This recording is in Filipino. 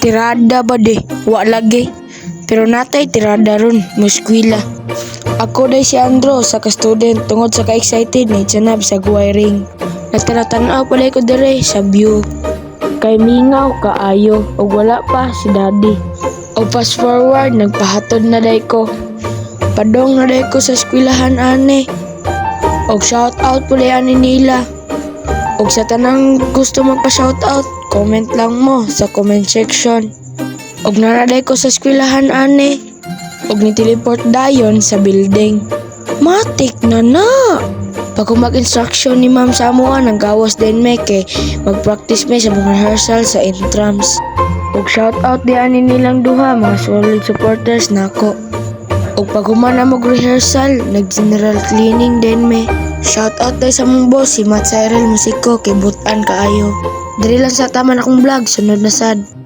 Tirada ba de? Wa lagi. Pero natay tirada ron, muskwila. Ako day si Andro sa ka-student tungod sa ka-excited ni Janab sa wiring. Natira-tanaw pala ko dire sa view. Kay mingaw kaayo o wala pa si daddy. O fast forward nagpahatod na day ko. Padong na day ko sa eskwelahan ane. Og shout out pala ani nila. Og sa tanang gusto magpa-shout out, comment lang mo sa comment section. Og naraday ko sa eskwelahan ane. Og ni-teleport dayon sa building. Matik na na! Pag mag-instruction ni ma'am sa amuha, nanggawas din me kay mag-practice me sa mga rehearsal sa intrams. Og shoutout di ani nilang duha, mga solid supporters nako. Og pag humana mag-rehearsal, nag-general cleaning din me. Shoutout day sa mong boss, si Matt Cyril Musico, kay butan kaayo. Diri lang sa taman akong vlog, sunod na sad.